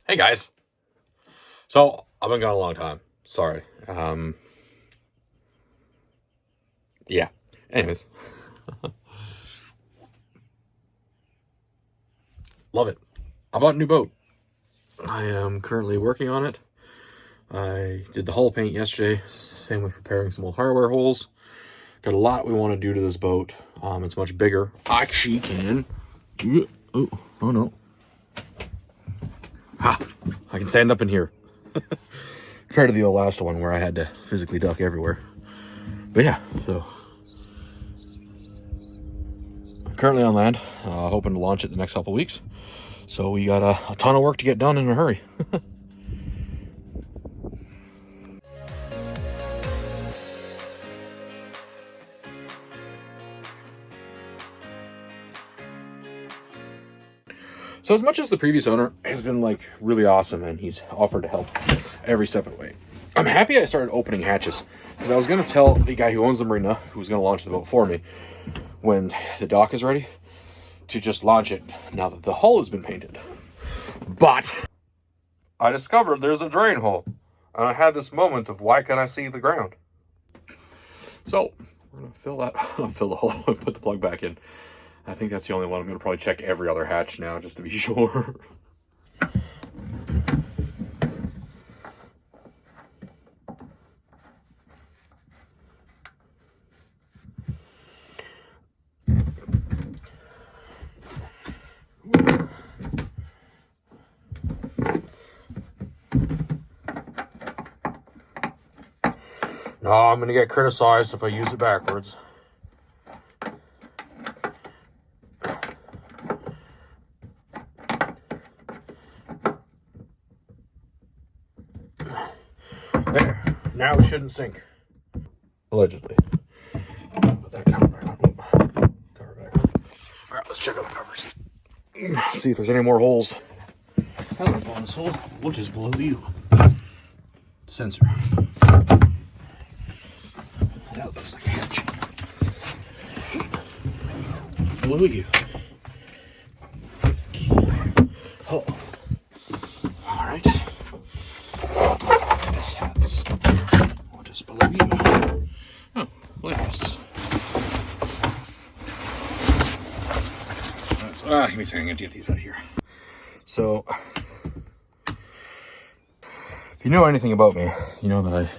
Hey guys. So I've been gone a long time. Sorry. Yeah. Anyways, love it. I bought a new boat. I am currently working on it. I did the hull paint yesterday. Same with repairing some old hardware holes. Got a lot we want to do to this boat. It's much bigger. I actually can. Oh no. Ha! I can stand up in here. Compared to the last one where I had to physically duck everywhere. But yeah, so I'm currently on land, hoping to launch it the next couple weeks. So we got a ton of work to get done in a hurry. So as much as the previous owner has been like really awesome and he's offered to help every step of the way, I'm happy I started opening hatches because I was going to tell the guy who owns the marina, who's going to launch the boat for me, when the dock is ready, to just launch it now that the hull has been painted. But I discovered there's a drain hole, and I had this moment of why can't I see the ground? So we're going to fill that, fill the hole and put the plug back in. I think that's the only one. I'm going to probably check every other hatch now just to be sure. No, I'm going to get criticized if I use it backwards. There. Now it shouldn't sink. Allegedly. Put that cover back on. Cover back on. Alright, let's check out the covers. See if there's any more holes. Hello, bonus hole. What is below you? Sensor. That looks like a hatch. Below you. Oh. Alright. This hat's. What is below you? Oh, look at this. Give me a second, I'm gonna get these out of here. So, if you know anything about me, you know that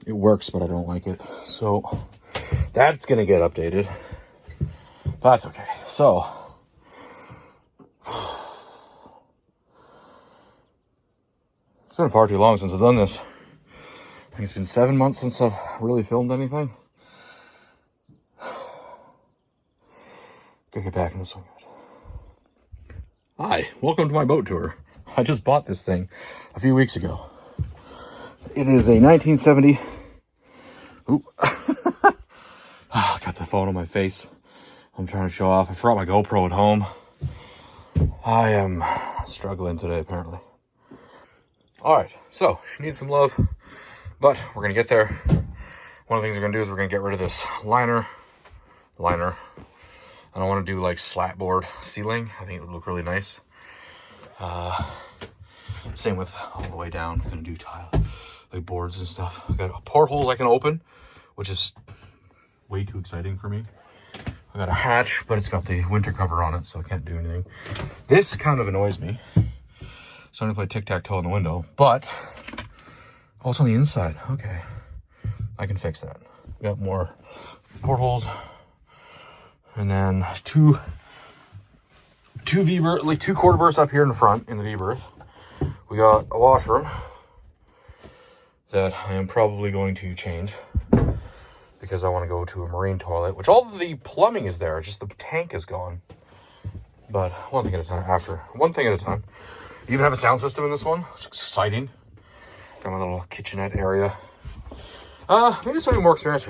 it works, but I don't like it. So, that's gonna get updated. But that's okay. So, it's been far too long since I've done this. I think it's been 7 months since I've really filmed anything. Gotta get back in the swing of it. Hi, welcome to my boat tour. I just bought this thing a few weeks ago. It is a 1970. Oop. Got the phone on my face. I'm trying to show off. I forgot my GoPro at home. I am struggling today, apparently. Alright, so she needs some love, but we're gonna get there. One of the things we're gonna do is we're gonna get rid of this liner. I don't want to do like slat board ceiling. I think it would look really nice. Same with all the way down. I'm gonna do tile, like boards and stuff. I got portholes I can open, which is way too exciting for me. I got a hatch, but it's got the winter cover on it, so I can't do anything. This kind of annoys me. So I'm gonna play tic-tac-toe in the window, but oh, it's on the inside. Okay, I can fix that. We got more portholes. And then two V-berth, like 2 quarter berths up here in the front in the V-berth. We got a washroom that I am probably going to change because I want to go to a marine toilet, which all the plumbing is there, just the tank is gone. But one thing at a time. You even have a sound system in this one, which is exciting. Got my little kitchenette area. Maybe something more experienced.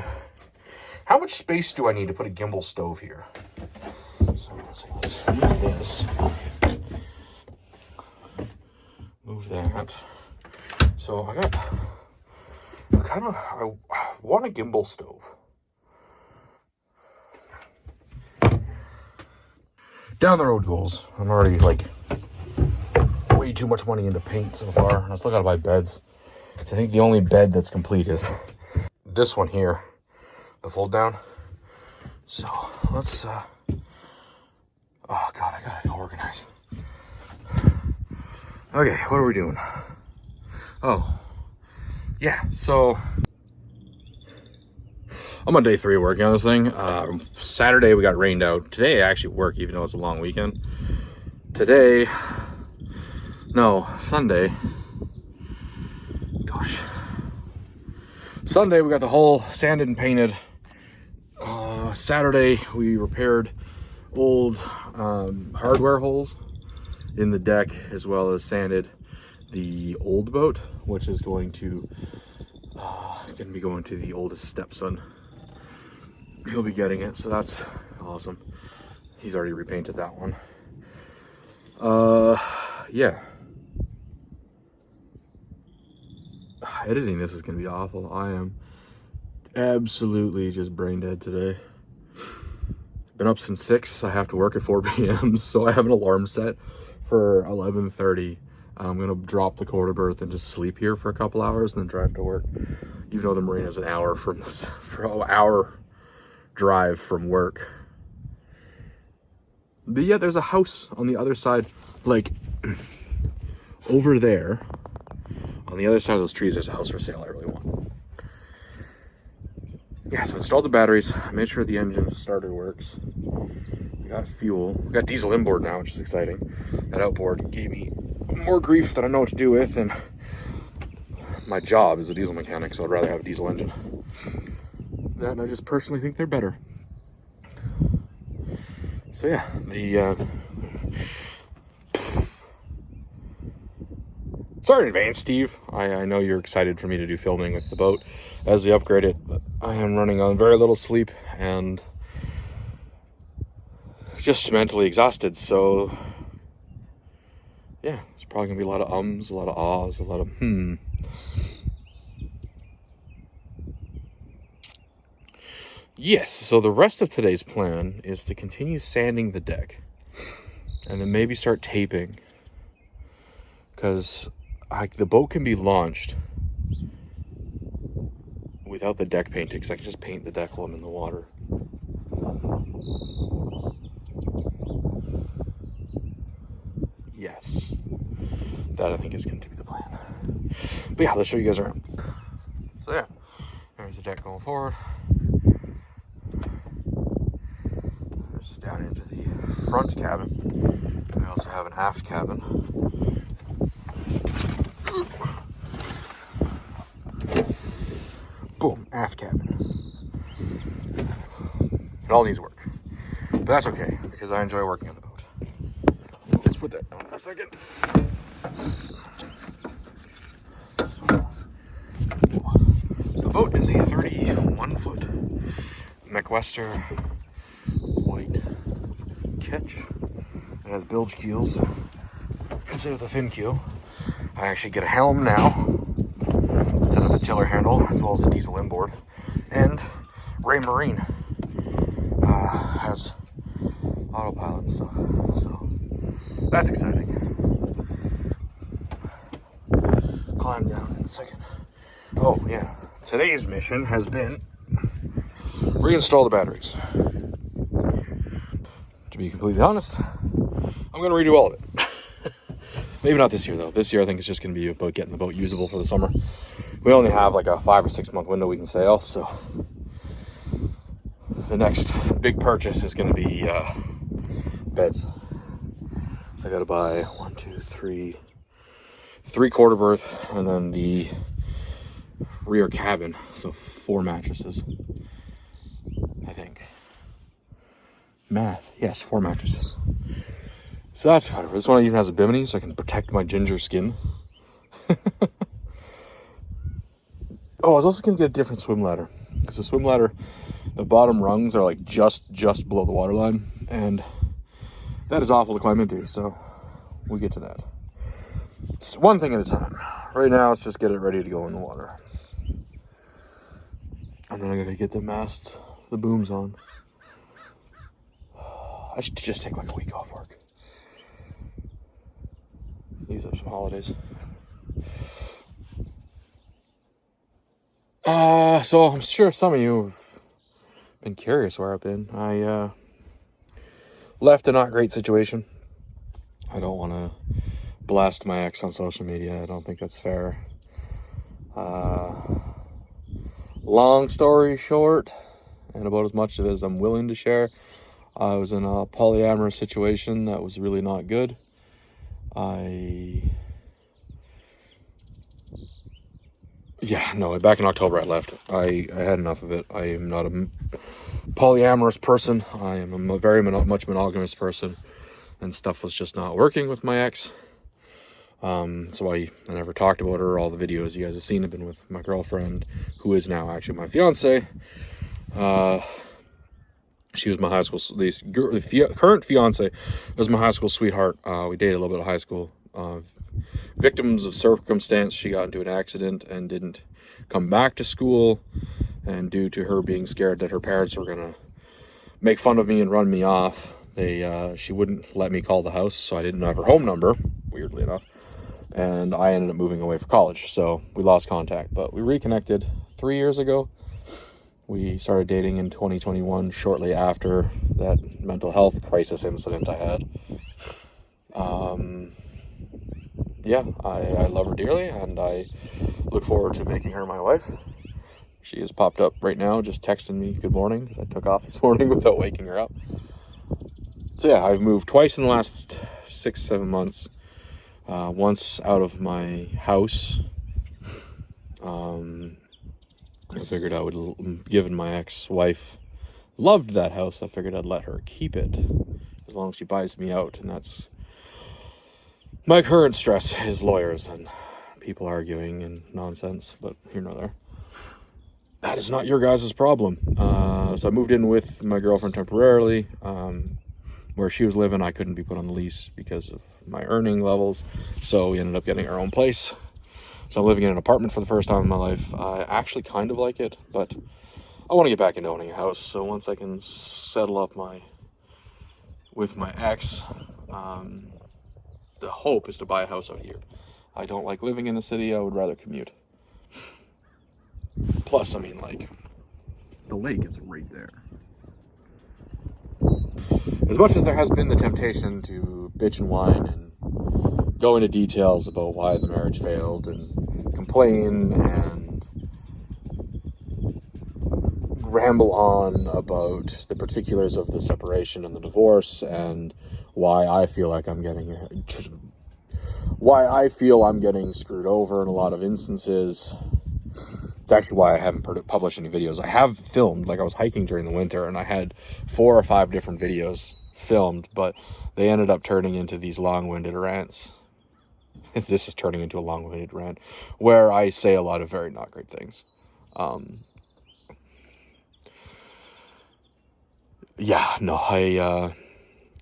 How much space do I need to put a gimbal stove here? So let's move this. Move that. So I want a gimbal stove. Down the road goals. I'm already like way way too much money into paint so far. I still gotta buy beds. So I think the only bed that's complete is this one here, the fold down. So let's, oh God, I gotta organize. Okay, what are we doing? Oh, yeah, so I'm on day 3 working on this thing. Saturday we got rained out. Today I actually work even though it's a long weekend. Sunday. Gosh. Sunday we got the hull sanded and painted. Saturday we repaired old hardware holes in the deck, as well as sanded the old boat, which is going to be going to the oldest stepson. He'll be getting it, so that's awesome. He's already repainted that one. Yeah. Editing this is gonna be awful. I am absolutely just brain dead today. Been up since 6. I have to work at 4 p.m. so I have an alarm set for 11:30. I'm gonna drop the quarter berth and just sleep here for a couple hours and then drive to work. Even though the marina's an hour from this, for an hour drive from work. But yeah, there's a house on the other side, like over there. On the other side of those trees, there's a house for sale I really want. Yeah, so I installed the batteries. I made sure the engine starter works. We got fuel. We got diesel inboard now, which is exciting. That outboard gave me more grief than I know what to do with, and my job is a diesel mechanic, so I'd rather have a diesel engine. That, and I just personally think they're better. So yeah, sorry in advance, Steve. I know you're excited for me to do filming with the boat as we upgrade it, but I am running on very little sleep and just mentally exhausted. So yeah, it's probably gonna be a lot of ums, a lot of ahs, a lot of Yes, so the rest of today's plan is to continue sanding the deck and then maybe start taping, because the boat can be launched without the deck painting, because I can just paint the deck while I'm in the water. Yes, that I think is going to be the plan. But yeah, let's show you guys around. So yeah, there's the deck going forward. There's down into the front cabin. We also have an aft cabin. Boom, aft cabin. It all needs work. But that's okay, because I enjoy working on the boat. Let's put that down for a second. So the boat is a 31-foot Macwester Wight Mk1. It has bilge keels instead of the fin keel. I actually get a helm now instead of the tiller handle, as well as the diesel inboard. And Ray Marine has autopilot and stuff, so that's exciting. Climb down in a second. Oh yeah, today's mission has been reinstall the batteries. To be completely honest, I'm gonna redo all of it. Maybe not this year though. This year I think it's just gonna be about getting the boat usable for the summer. We only have like a 5 or 6 month window we can sail, so the next big purchase is gonna be beds. So I gotta buy 1, 2, 3 quarter berth, and then the rear cabin, so 4 mattresses, I think. Math, yes, 4 mattresses. So that's whatever. This one even has a bimini, so I can protect my ginger skin. Oh, I was also gonna get a different swim ladder, because the swim ladder, the bottom rungs are like just below the water line, and that is awful to climb into, so we'll get to that. It's one thing at a time. Right now, let's just get it ready to go in the water. And then I gotta get the masts, the booms on. I should just take like a week off work. use up some holidays. So I'm sure some of you have been curious where I've been. I left a not great situation. I don't want to blast my ex on social media. I don't think that's fair. Long story short, and about as much of it as I'm willing to share, I was in a polyamorous situation that was really not good. Back in October I left. I had enough of it. I am not a polyamorous person. I am a very much monogamous person, and stuff was just not working with my ex. So I never talked about her. All the videos you guys have seen have been with my girlfriend, who is now actually my fiance. She was my high school. The current fiance was my high school sweetheart. We dated a little bit of high school. Victims of circumstance, she got into an accident and didn't come back to school. And due to her being scared that her parents were gonna make fun of me and run me off, she wouldn't let me call the house, so I didn't have her home number, weirdly enough. And I ended up moving away for college, so we lost contact. But we reconnected 3 years ago. We started dating in 2021, shortly after that mental health crisis incident I had. I love her dearly, and I look forward to making her my wife. She has popped up right now, just texting me good morning, because I took off this morning without waking her up. So yeah, I've moved twice in the last 6-7 months. Once out of my house. I figured I would, given my ex-wife loved that house, I figured I'd let her keep it as long as she buys me out. And that's my current stress, is lawyers and people arguing and nonsense, but here nor there. That is not your guys' problem. So I moved in with my girlfriend temporarily. Where she was living, I couldn't be put on the lease because of my earning levels, so we ended up getting our own place. So I'm living in an apartment for the first time in my life. I actually kind of like it, but I want to get back into owning a house. So once I can settle up with my ex, the hope is to buy a house out here. I don't like living in the city. I would rather commute. Plus, I mean, like, the lake is right there. As much as there has been the temptation to bitch and whine and go into details about why the marriage failed and complain and ramble on about the particulars of the separation and the divorce and why I feel I'm getting screwed over in a lot of instances. It's actually why I haven't published any videos. I have filmed, like I was hiking during the winter, and I had 4 or 5 different videos filmed, but they ended up turning into these long-winded rants. This is turning into a long-winded rant where I say a lot of very not great things. I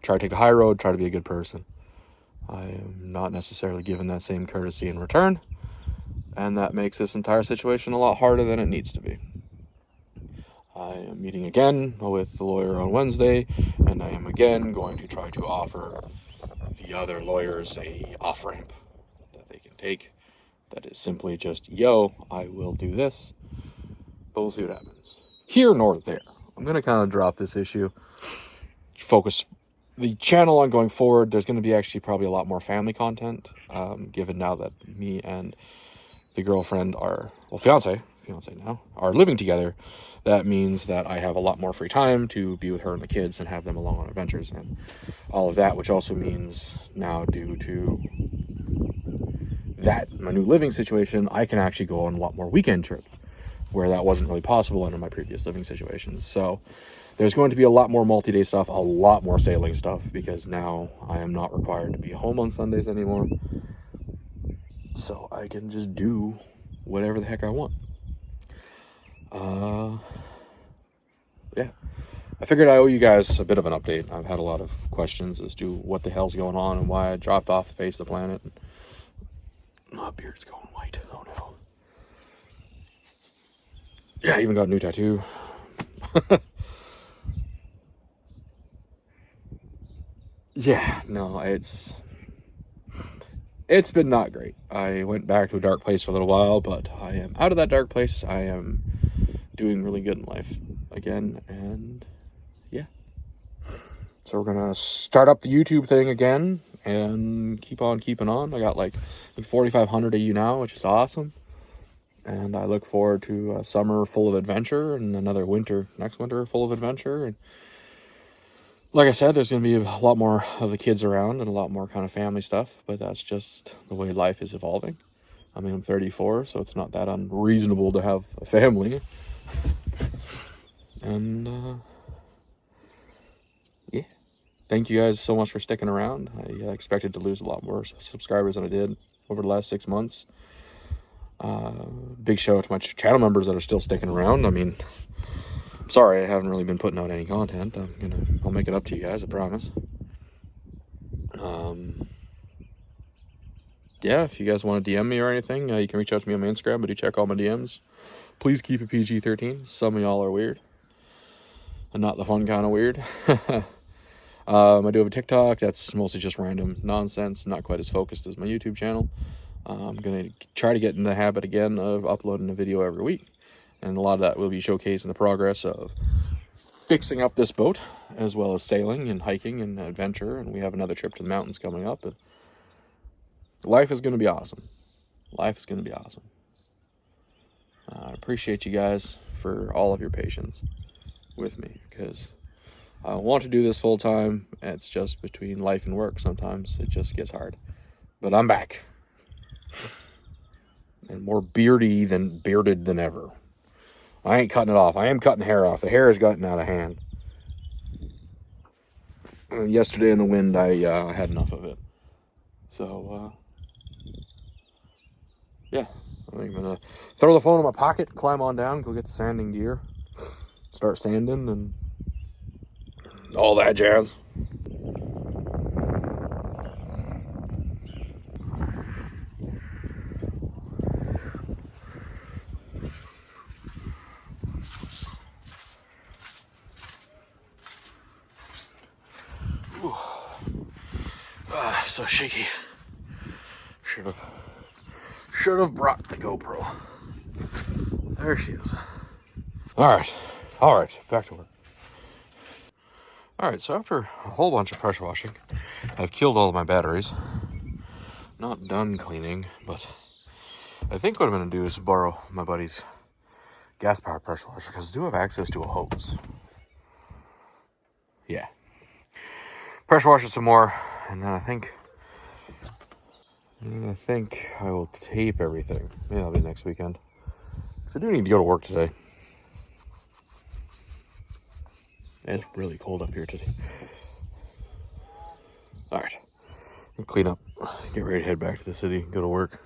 try to take the high road, try to be a good person. I am not necessarily given that same courtesy in return. And that makes this entire situation a lot harder than it needs to be. I am meeting again with the lawyer on Wednesday, and I am again going to try to offer the other lawyers a off-ramp that they can take. That is simply just, I will do this, but we'll see what happens. Here nor there. I'm going to kind of drop this issue, focus the channel on going forward. There's going to be actually probably a lot more family content, given now that me and the girlfriend fiance now, are living together. That means that I have a lot more free time to be with her and the kids and have them along on adventures and all of that, which also means now, due to that, my new living situation, I can actually go on a lot more weekend trips where that wasn't really possible under my previous living situations. So there's going to be a lot more multi-day stuff, a lot more sailing stuff, because now I am not required to be home on Sundays anymore. So I can just do whatever the heck I want. I figured I owe you guys a bit of an update. I've had a lot of questions as to what the hell's going on and why I dropped off the face of the planet. My beard's going white. Oh no. Yeah, I even got a new tattoo. It's it's been not great. I went back to a dark place for a little while, but I am out of that dark place. I am doing really good in life again, and yeah. So we're gonna start up the YouTube thing again and keep on keeping on. I got like 4,500 of you now, which is awesome. And I look forward to a summer full of adventure and another winter, next winter full of adventure. And like I said, there's going to be a lot more of the kids around and a lot more kind of family stuff, but that's just the way life is evolving. I mean, I'm 34, so it's not that unreasonable to have a family. And, yeah. Thank you guys so much for sticking around. I expected to lose a lot more subscribers than I did over the last 6 months. Big shout out to my channel members that are still sticking around. I mean, sorry I haven't really been putting out any content. I'll make it up to you guys, I promise. Yeah, if you guys want to DM me or anything, you can reach out to me on my Instagram. I do check all my DMs. Please keep it PG-13. Some of y'all are weird, and not the fun kind of weird. I do have a TikTok that's mostly just random nonsense, not quite as focused as my YouTube channel. I'm going to try to get in the habit again of uploading a video every week. And a lot of that will be showcasing the progress of fixing up this boat, as well as sailing and hiking and adventure. And we have another trip to the mountains coming up. And life is going to be awesome. Life is going to be awesome. I appreciate you guys for all of your patience with me, because I want to do this full time. It's just between life and work. Sometimes it just gets hard. But I'm back. And more bearded than ever. I ain't cutting it off. I am cutting the hair off. The hair has gotten out of hand. Yesterday in the wind, I had enough of it. So, yeah. I think I'm going to throw the phone in my pocket, climb on down, go get the sanding gear, start sanding, and all that jazz. So shaky. Should have brought the GoPro. There she is. All right, back to work. All right, so after a whole bunch of pressure washing, I've killed all of my batteries. Not done cleaning, but I think what I'm gonna do is borrow my buddy's gas powered pressure washer, because I do have access to a hose. Yeah. Pressure wash it some more, and then I think I will tape everything. Maybe that'll be next weekend. So I do need to go to work today. It's really cold up here today. All right, I'll clean up, get ready to head back to the city, go to work.